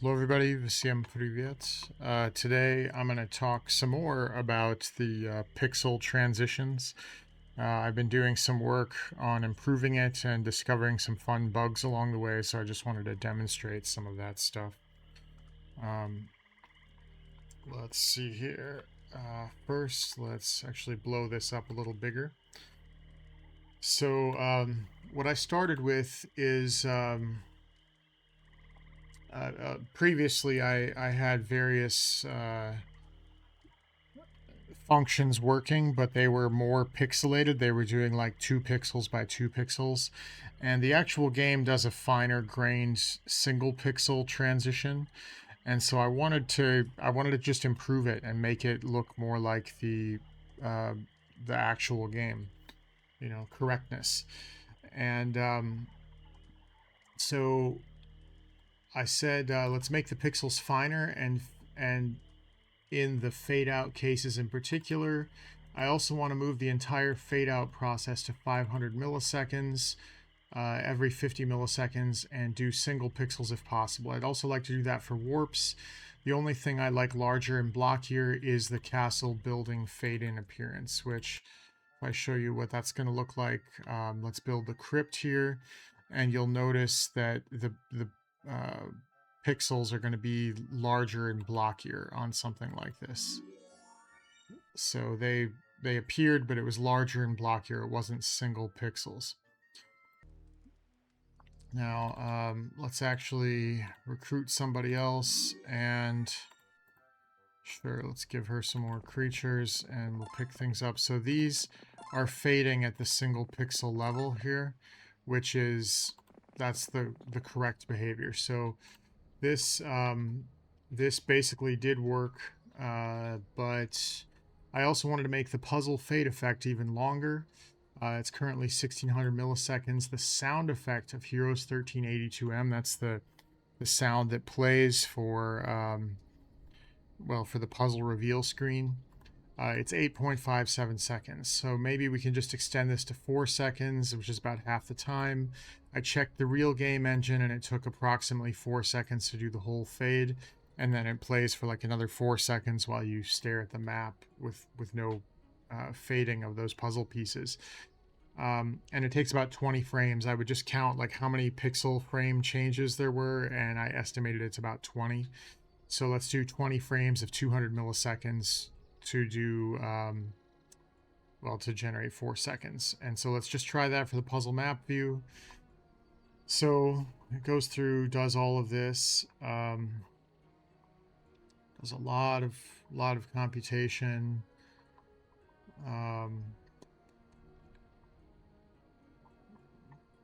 Hello everybody, Всем привет. Today I'm going to talk some more about the pixel transitions. I've been doing some work on improving it and discovering some fun bugs along the way, so I just wanted to demonstrate some of that stuff. Um, let's see here. First, let's actually blow this up a little bigger. So what I started with is previously I had various functions working, but they were more pixelated. They were doing like 2 pixels by 2 pixels. And the actual game does a finer grained single pixel transition. And so I wanted to just improve it and make it look more like uh, the actual game, correctness. And so I said, let's make the pixels finer, and in the fade out cases in particular, I also want to move the entire fade out process to 500 milliseconds every 50 milliseconds and do single pixels if possible. I'd also like to do that for warps. The only thing I like larger and blockier is the castle building fade in appearance, which if I show you what that's going to look like, let's build the crypt here, and you'll notice that the uh, pixels are going to be larger and blockier on something like this. So they appeared, but it was larger and blockier. It wasn't single pixels. Now let's actually recruit somebody else, and sure, let's give her some more creatures and we'll pick things up. So these are fading at the single pixel level here, which is that's the correct behavior. So this this basically did work, but I also wanted to make the puzzle fade effect even longer. It's currently 1600 milliseconds. The sound effect of Heroes 1382M, that's the sound that plays for well, for the puzzle reveal screen. It's 8.57 seconds. So maybe we can just extend this to 4 seconds, which is about half the time. I checked the real game engine and it took approximately 4 seconds to do the whole fade. And then it plays for like another 4 seconds while you stare at the map with no fading of those puzzle pieces. And it takes about 20 frames. I would just count like how many pixel frame changes there were, and I estimated it's about 20. So let's do 20 frames of 200 milliseconds to do, well, to generate 4 seconds. And so let's just try that for the puzzle map view. So it goes through, does all of this, does a lot of computation.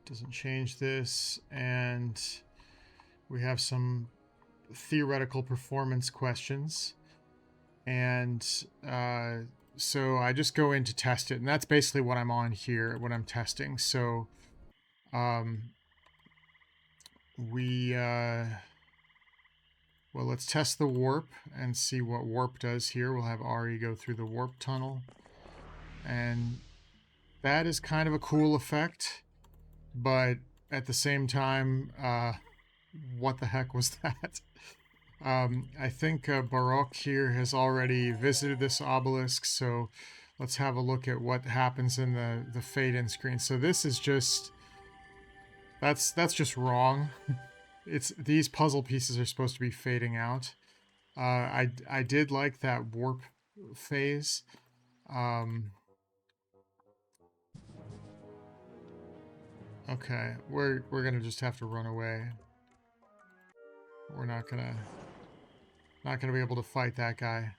Doesn't change this, and we have some theoretical performance questions, and so I just go in to test it, and that's basically what I'm on here, what I'm testing. So well, let's test the warp and see what warp does here. We'll have Ari go through the warp tunnel, and that is kind of a cool effect, but at the same time, what the heck was that? I think Baroque here has already visited this obelisk, so let's have a look at what happens in the fade-in screen. So this is just, that's just wrong. It's, these puzzle pieces are supposed to be fading out. I did like that warp phase. Okay, we're gonna just have to run away. We're not gonna be able to fight that guy.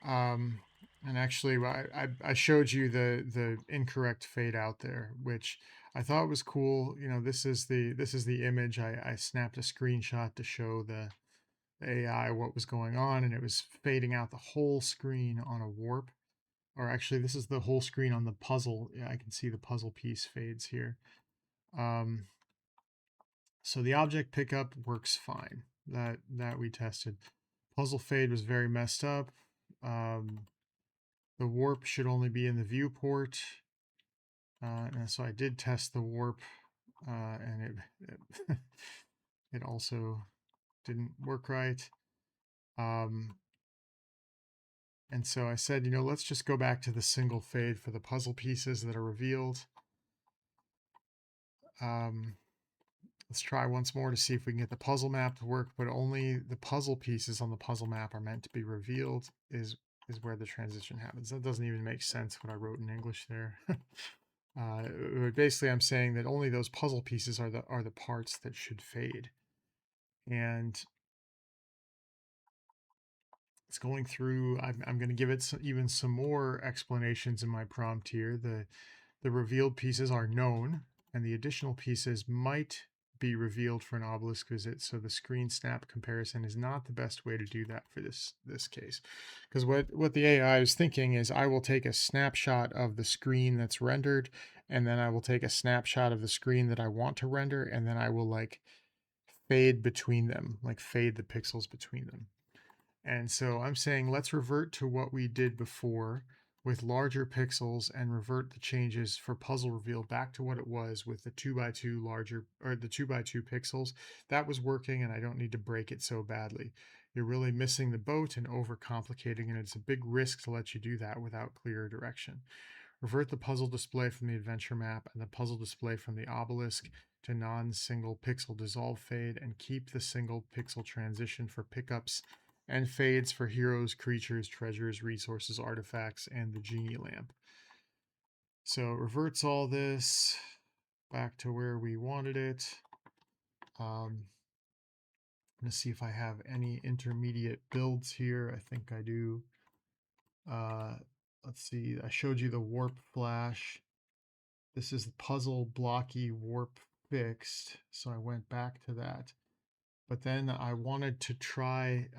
And actually, I showed you the incorrect fade out there, which I thought was cool. You know, this is the image. I snapped a screenshot to show the AI what was going on, and it was fading out the whole screen on a warp. Or actually, this is the whole screen on the puzzle. Yeah, I can see the puzzle piece fades here. So the object pickup works fine. That we tested. Puzzle fade was very messed up. The warp should only be in the viewport. And so I did test the warp, and it also didn't work right. And so I said, let's just go back to the single fade for the puzzle pieces that are revealed. Let's try once more to see if we can get the puzzle map to work, but only the puzzle pieces on the puzzle map are meant to be revealed is where the transition happens. That doesn't even make sense what I wrote in English there. Basically, I'm saying that only those puzzle pieces are the parts that should fade. And it's going through, I'm going to give it even some more explanations in my prompt here. The revealed pieces are known, and the additional pieces might be revealed for an obelisk visit. So the screen snap comparison is not the best way to do that for this case. Because what the AI is thinking is, I will take a snapshot of the screen that's rendered, and then I will take a snapshot of the screen that I want to render, and then I will like fade between them, like fade the pixels between them. And so I'm saying let's revert to what we did before with larger pixels and revert the changes for puzzle reveal back to what it was with the 2x2 larger, or the 2x2 pixels. That was working, and I don't need to break it so badly. You're really missing the boat and overcomplicating, and it's a big risk to let you do that without clear direction. Revert the puzzle display from the adventure map and the puzzle display from the obelisk to non-single pixel dissolve fade, and keep the single pixel transition for pickups and fades for heroes, creatures, treasures, resources, artifacts, and the genie lamp. So it reverts all this back to where we wanted it. I'm going to see if I have any intermediate builds here. I think I do. Let's see. I showed you the warp flash. This is the puzzle blocky warp fixed. So I went back to that. But then I wanted to try,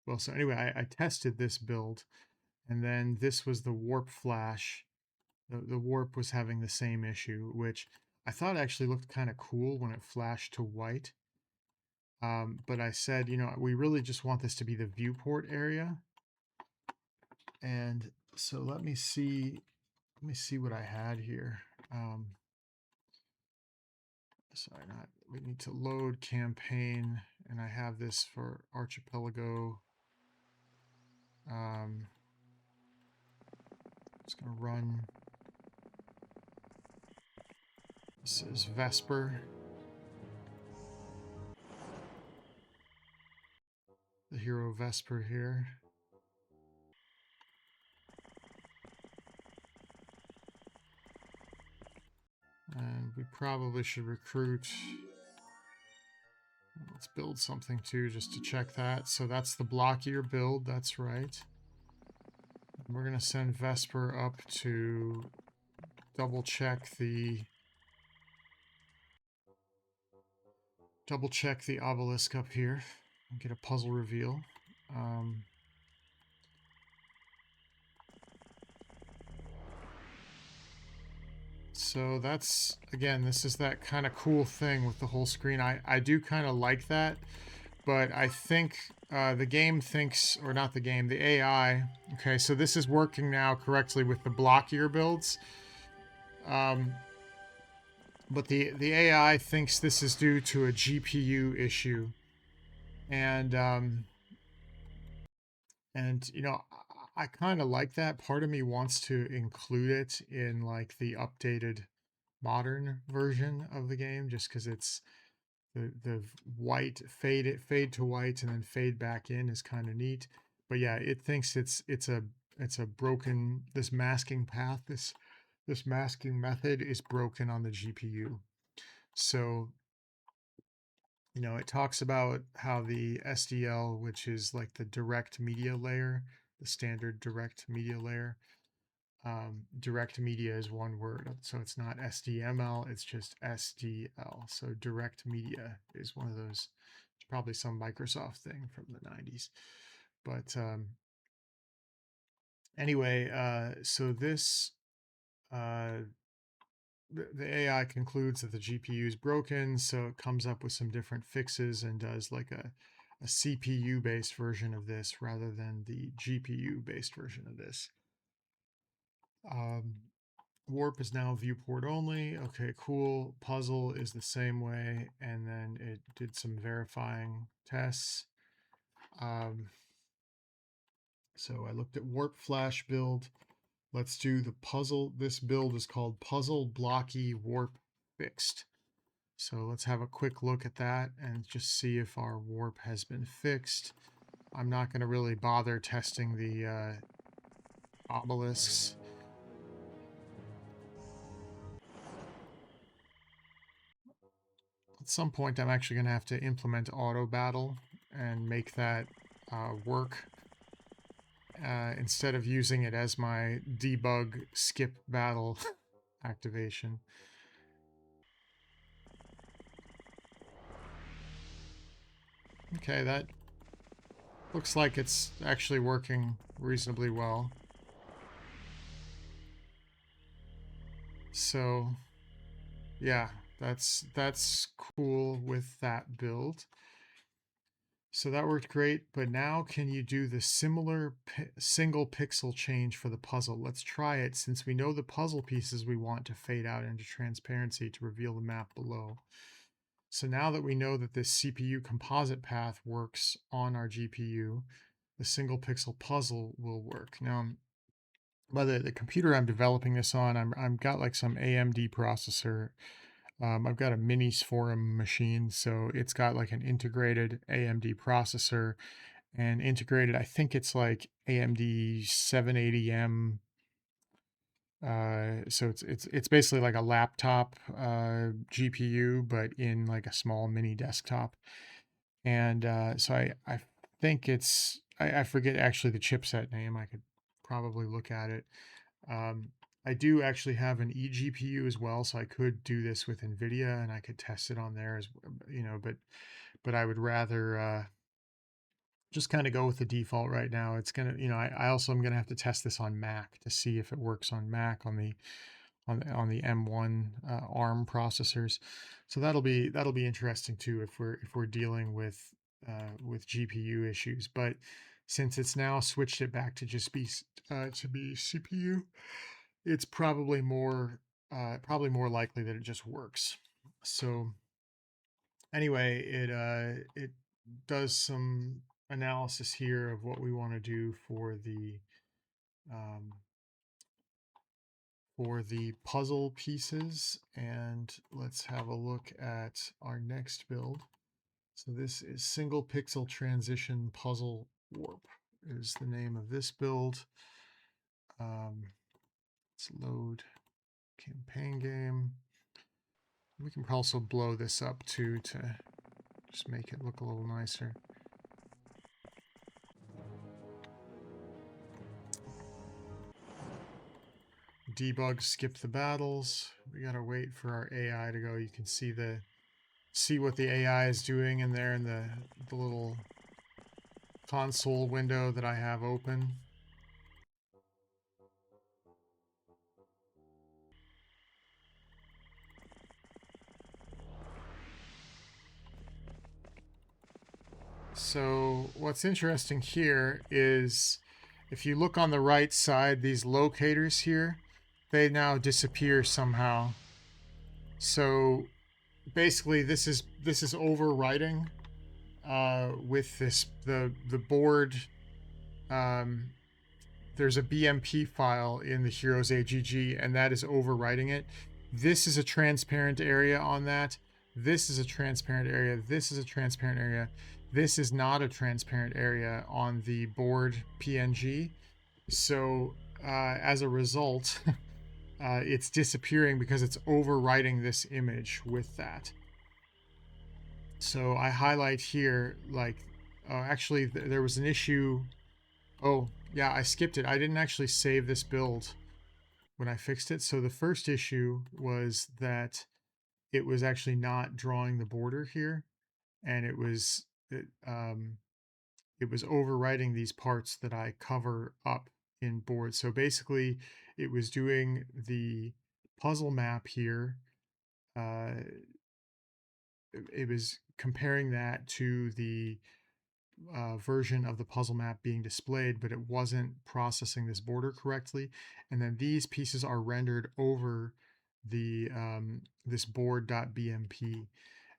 well, so anyway, I tested this build, and then this was the warp flash. The warp was having the same issue, which I thought actually looked kind of cool when it flashed to white. But I said, we really just want this to be the viewport area. And so let me see what I had here. Sorry, we need to load campaign, and I have this for Archipelago. Just gonna run. This is Vesper. The hero Vesper here. And we probably should recruit. Let's build something too, just to check that. So that's the blockier build, that's right. We're going to send Vesper up to double check the obelisk up here and get a puzzle reveal. So that's, again, this is that kind of cool thing with the whole screen. I do kind of like that, but I think the game thinks, or not the game, the AI. Okay, so this is working now correctly with the blockier builds. But the AI thinks this is due to a GPU issue. And I kind of like that. Part of me wants to include it in like the updated modern version of the game, just because it's the white fade to white and then fade back in is kind of neat. But yeah, it thinks it's a broken, this masking path, this masking method is broken on the GPU. So it talks about how the SDL, which is like the direct media layer, the standard direct media layer, direct media is one word. So it's not SDML, it's just SDL. So direct media is one of those, it's probably some Microsoft thing from the 90s. But anyway, so this, the AI concludes that the GPU is broken, so it comes up with some different fixes and does like a CPU based version of this rather than the GPU based version of this. Warp is now viewport only. Okay, cool. Puzzle is the same way. And then it did some verifying tests. So I looked at warp flash build. Let's do the puzzle. This build is called puzzle blocky warp fixed. So let's have a quick look at that and just see if our warp has been fixed. I'm not going to really bother testing the obelisks. At some point, I'm actually going to have to implement auto battle and make that work instead of using it as my debug skip battle activation. Okay, that looks like it's actually working reasonably well. So, yeah, that's cool with that build. So that worked great, but now can you do the similar single pixel change for the puzzle? Let's try it since we know the puzzle pieces we want to fade out into transparency to reveal the map below. So now that we know that this CPU composite path works on our GPU, the single pixel puzzle will work. Now, by the computer I'm developing this on, I'm got like some AMD processor. I've got a mini forum machine, so it's got like an integrated AMD processor and integrated. I think it's like AMD 780M. So it's basically like a laptop GPU, but in like a small mini desktop. And so I think I forget actually the chipset name. I could probably look at it. I do actually have an eGPU as well, so I could do this with NVIDIA and I could test it on there as but I would rather just kind of go with the default right now. It's gonna, I also am gonna have to test this on Mac to see if it works on Mac on the M1 ARM processors. So that'll be interesting too if we're dealing with GPU issues. But since it's now switched it back to just be CPU, it's probably more likely that it just works. So anyway, it does some analysis here of what we want to do um, for the puzzle pieces, and let's have a look at our next build. So this is single pixel transition puzzle warp is the name of this build. Let's load campaign game. We can also blow this up too to just make it look a little nicer. Debug skip the battles. We gotta wait for our AI to go. You can see what the AI is doing in there in the little console window that I have open. So what's interesting here is if you look on the right side, these locators here, they now disappear somehow. So basically this is overwriting with the board. There's a BMP file in the heroes AGG, and that is overwriting it. This is a transparent area on that. This is a transparent area. This is a transparent area. This is not a transparent area on the board PNG. So as a result, it's disappearing because it's overwriting this image with that. So I highlight here, like, actually, there was an issue. Oh, yeah, I skipped it. I didn't actually save this build when I fixed it. So the first issue was that it was actually not drawing the border here, and it was overwriting these parts that I cover up in board. So basically, it was doing the puzzle map here. It was comparing that to the version of the puzzle map being displayed, but it wasn't processing this border correctly. And then these pieces are rendered over the this board.bmp.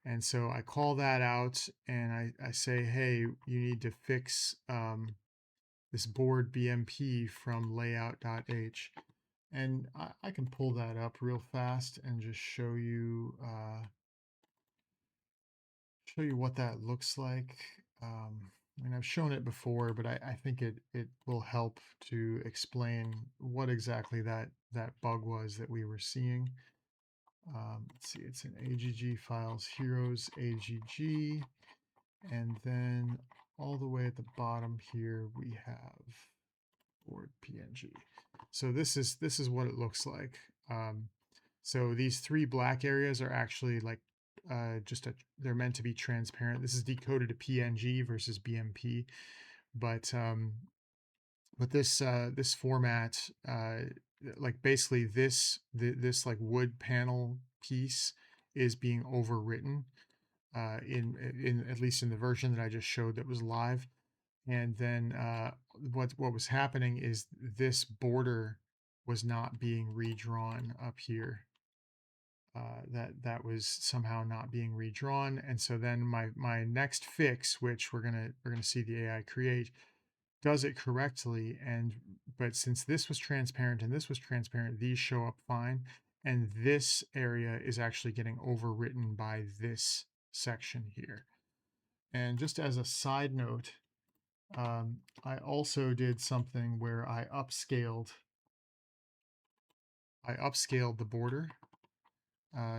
And so I call that out and I say, hey, you need to fix this board BMP from layout.h. And I can pull that up real fast and just show you what that looks like. I mean, I've shown it before, but I think it will help to explain what exactly that bug was that we were seeing. Let's see, it's in AGG files, heroes AGG, and then all the way at the bottom here we have board PNG. So this is what it looks like. So these three black areas are actually like they're meant to be transparent. This is decoded to PNG versus BMP, but this format, like basically this like wood panel piece is being overwritten in at least in the version that I just showed that was live. And then what was happening is this border was not being redrawn up here. That was somehow not being redrawn, and so then my next fix, which we're gonna see the AI create, does it correctly. But since this was transparent and this was transparent, these show up fine, and this area is actually getting overwritten by this section here. And just as a side note, I also did something where I upscaled the border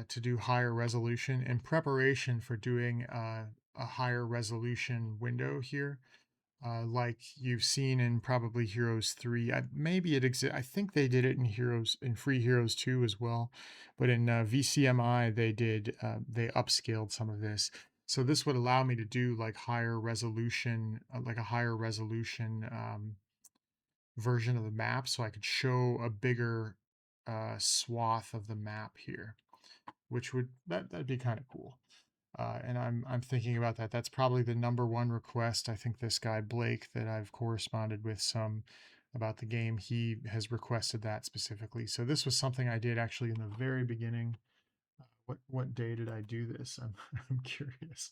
to do higher resolution in preparation for doing a higher resolution window here, like you've seen in probably Heroes 3. Maybe it exists. I think they did it in Free Heroes 2 as well, but in VCMI they upscaled some of this. So this would allow me to do like higher resolution, like a higher resolution version of the map, so I could show a bigger swath of the map here, which that'd be kind of cool. And I'm thinking about that. That's probably the #1 request. I think this guy Blake that I've corresponded with some about the game, he has requested that specifically. So this was something I did actually in the very beginning. What day did I do this? I'm curious.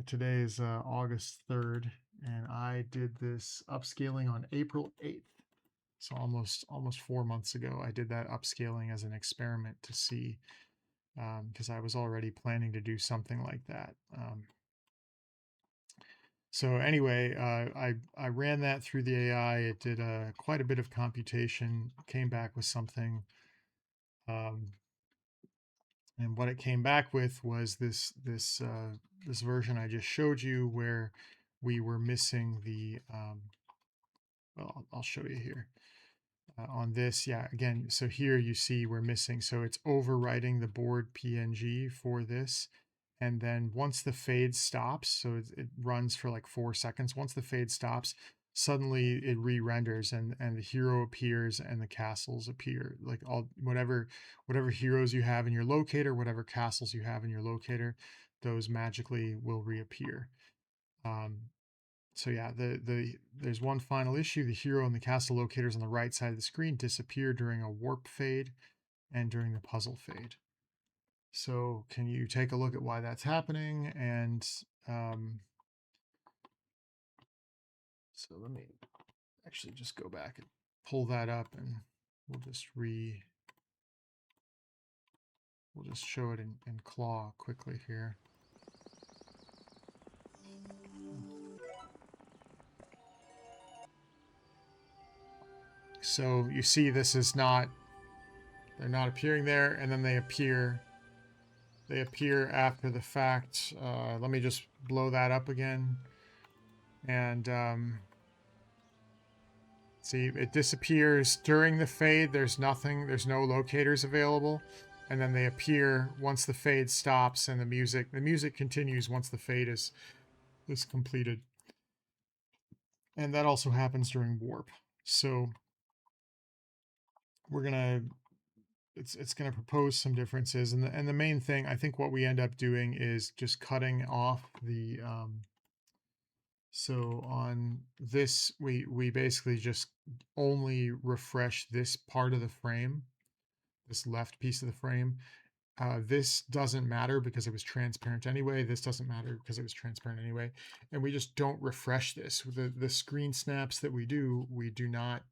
Today is August 3rd, and I did this upscaling on April 8th. So almost 4 months ago, I did that upscaling as an experiment to see, because I was already planning to do something like that. So anyway, I ran that through the AI. It did quite a bit of computation, came back with something, um, and what it came back with was this version I just showed you, where we were missing the. Well, I'll show you here. On this, yeah, again, so here you see we're missing, so it's overwriting the board PNG for this, and then once the fade stops, so it runs for like 4 seconds. Once the fade stops, suddenly it re-renders, and the hero appears and the castles appear, like all whatever heroes you have in your locator, whatever castles you have in your locator, those magically will reappear. So yeah, there's one final issue. The hero and the castle locators on the right side of the screen disappear during a warp fade and during the puzzle fade. So can you take a look at why that's happening? And so let me actually just go back and pull that up, and we'll just show it in Claw quickly here. So you see this is not, they're not appearing there, and then they appear after the fact. Let me just blow that up again. And see, it disappears during the fade. There's nothing, there's no locators available. And then they appear once the fade stops, and the music continues once the fade is completed. And that also happens during warp. So we're gonna, it's gonna propose some differences. And the main thing, I think what we end up doing is just cutting off the So on this, we basically just only refresh this part of the frame, this left piece of the frame. This doesn't matter because it was transparent anyway. This doesn't matter because it was transparent anyway. And we just don't refresh this. The screen snaps that we do not,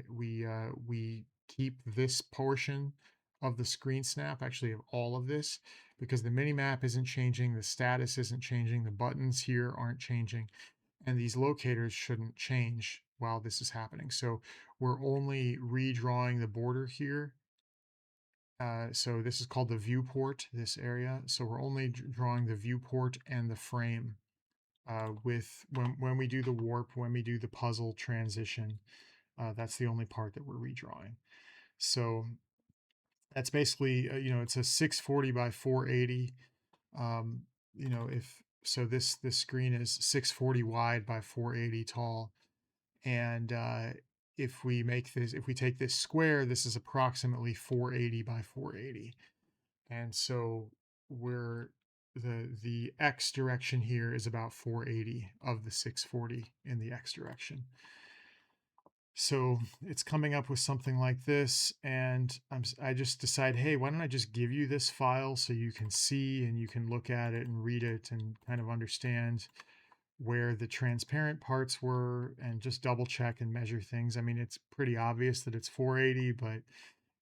we keep this portion of the screen snap, actually of all of this, because the mini map isn't changing, the status isn't changing, the buttons here aren't changing, and these locators shouldn't change while this is happening. So we're only redrawing the border here. So this is called the viewport, this area. So we're only drawing the viewport and the frame with when we do the warp, when we do the puzzle transition. That's the only part that we're redrawing. So that's basically, it's a 640 by 480. If so, this screen is 640 wide by 480 tall, and if we take this square, this is approximately 480 by 480, and so we're the x direction here is about 480 of the 640 in the x direction. So it's coming up with something like this, and I just decide, hey, why don't I just give you this file so you can see and you can look at it and read it and kind of understand where the transparent parts were and just double check and measure things. I mean, it's pretty obvious that it's 480, but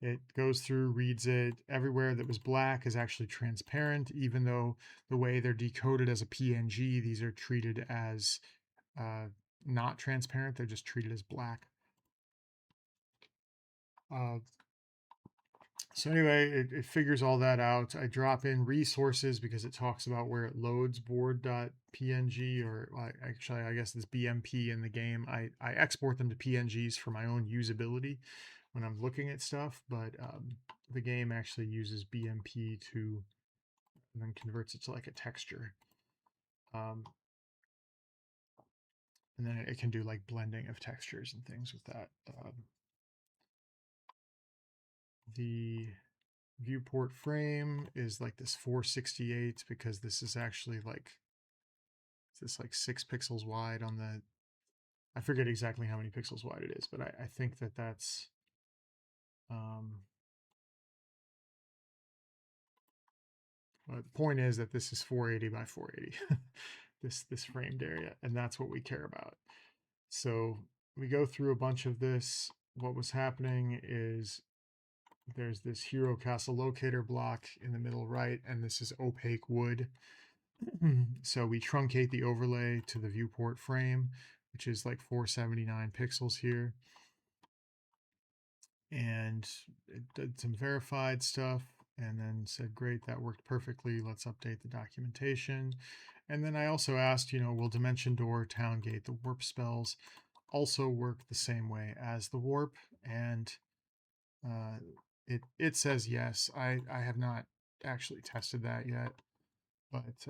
it goes through, reads it. Everywhere that was black is actually transparent, even though the way they're decoded as a PNG, these are treated as not transparent. They're just treated as black. So anyway, it figures all that out. I drop in resources because it talks about where it loads board.png, or actually I guess it's BMP in the game. I export them to PNGs for my own usability when I'm looking at stuff, but the game actually uses BMP to, and then converts it to like a texture. And then it can do like blending of textures and things with that. The viewport frame is like this 468 because this is actually like, this like 6 pixels wide on the, I forget exactly how many pixels wide it is, but I think that that's well, the point is that this is 480 by 480 this framed area, and that's what we care about. So we go through a bunch of this. What was happening is there's this hero castle locator block in the middle right, and this is opaque wood. So we truncate the overlay to the viewport frame, which is like 479 pixels here. And it did some verified stuff and then said, great, that worked perfectly. Let's update the documentation. And then I also asked, will Dimension Door, Town Gate, the warp spells also work the same way as the warp? And it says yes. I have not actually tested that yet, but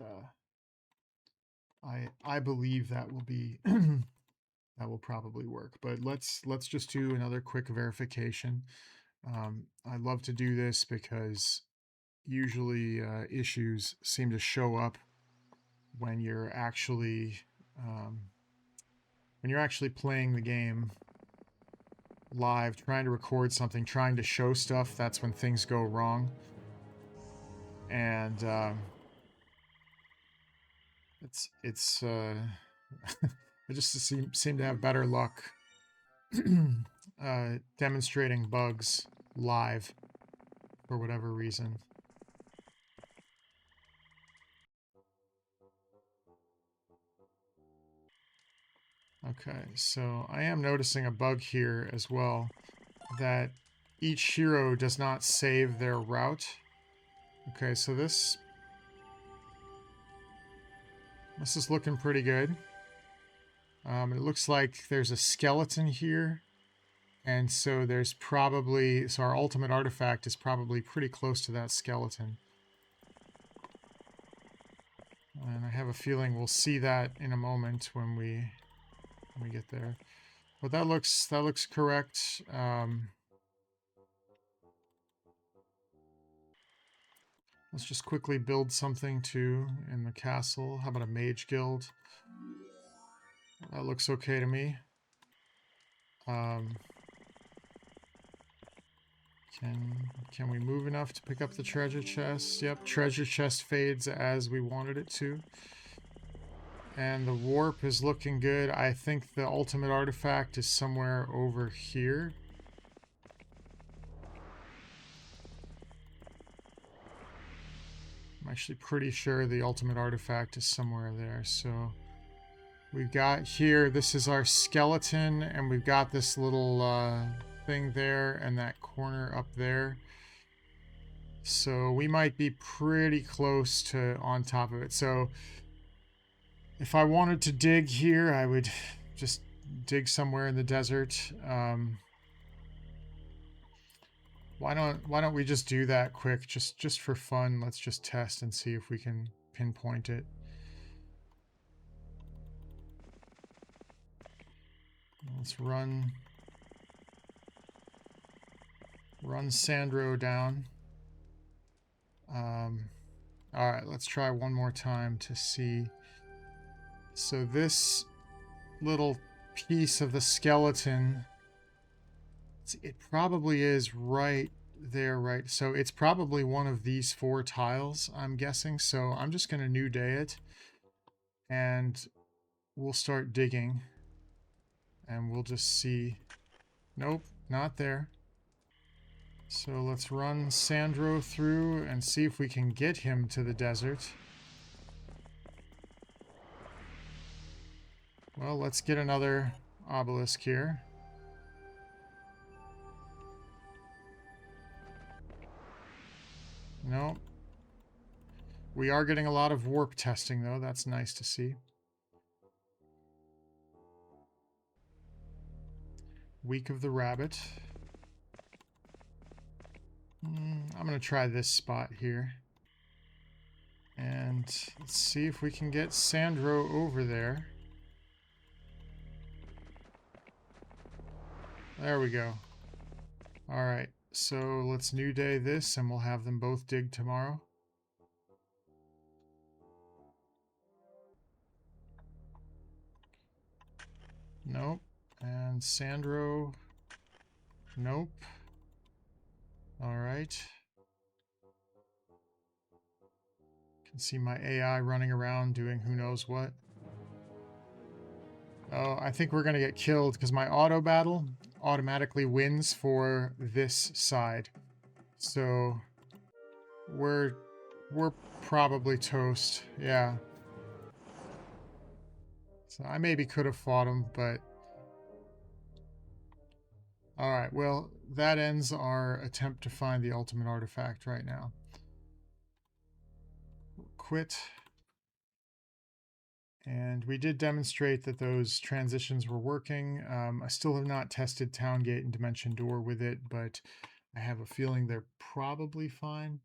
I believe that will be that will probably work. But let's just do another quick verification. I love to do this because usually issues seem to show up when you're actually playing the game live, trying to record something, trying to show stuff. That's when things go wrong. And it's I just seem to have better luck demonstrating bugs live for whatever reason. Okay, so I am noticing a bug here as well, that each hero does not save their route. Okay, so this is looking pretty good. It looks like there's a skeleton here, and so there's probably, so our ultimate artifact is probably pretty close to that skeleton. And I have a feeling we'll see that in a moment when we get there. But that looks correct. Let's just quickly build something too in the castle. How about a mage guild? That looks okay to me. Can we move enough to pick up the treasure chest? Yep, treasure chest fades as we wanted it to. And the warp is looking good. I think the ultimate artifact is somewhere over here. I'm actually pretty sure the ultimate artifact is somewhere there. So we've got here, this is our skeleton, and we've got this little thing there and that corner up there. So we might be pretty close to on top of it. So if I wanted to dig here, I would just dig somewhere in the desert. Why don't we just do that quick, just for fun? Let's just test and see if we can pinpoint it. Let's run Sandro down. All right, let's try one more time to see. So this little piece of the skeleton, it probably is right there, right? So it's probably one of these 4 tiles, I'm guessing. So I'm just going to new day it, and we'll start digging, and we'll just see. Nope, not there. So let's run Sandro through and see if we can get him to the desert. Well, let's get another obelisk here. Nope. We are getting a lot of warp testing, though. That's nice to see. Week of the Rabbit. I'm going to try this spot here. And let's see if we can get Sandro over there. There we go. All right, so let's new day this, and we'll have them both dig tomorrow. Nope. And Sandro. Nope. All right. Can see my AI running around doing who knows what. Oh, I think we're going to get killed because my auto battle automatically wins for this side. So we're probably toast. Yeah. So I maybe could have fought him, but all right. Well, that ends our attempt to find the ultimate artifact right now. Quit. And we did demonstrate that those transitions were working. I still have not tested Town Gate and Dimension Door with it, but I have a feeling they're probably fine.